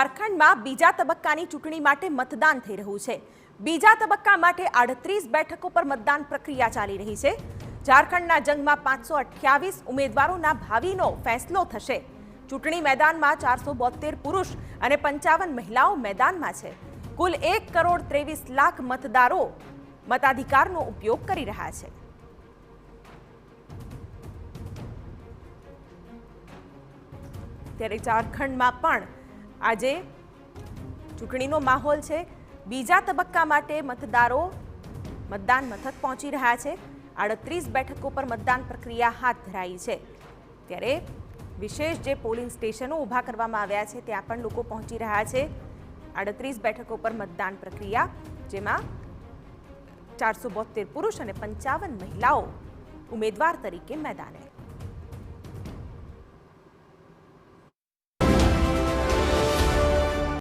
ઝારખંડમાં બીજા તબક્કાની ચૂંટણી માટે મતદાન થઈ રહ્યું છે। બીજા તબક્કા માટે 38 બેઠકો પર મતદાન પ્રક્રિયા ચાલી રહી છે। ઝારખંડના જંગમાં 528 ઉમેદવારોના ભાવિનો ફેસલો થશે। ચૂંટણી મેદાનમાં 472 પુરુષ અને 55 મહિલાઓ મેદાનમાં છે। કુલ 1,23 લાખ મતદારો મતાધિકારનો ઉપયોગ કરી રહ્યા છે। ત્યારે ઝારખંડમાં પણ આજે ચૂંટણીનો માહોલ છે। બીજા તબક્કા માટે મતદારો મતદાન મથક પહોંચી રહ્યા છે। 38 બેઠકો પર મતદાન પ્રક્રિયા હાથ ધરાઈ છે। ત્યારે વિશેષ જે પોલિંગ સ્ટેશનો ઊભા કરવામાં આવ્યા છે ત્યાં પણ લોકો પહોંચી રહ્યા છે। 38 બેઠકો પર મતદાન પ્રક્રિયા, જેમાં 472 પુરુષ અને 55 મહિલાઓ ઉમેદવાર તરીકે મેદાને।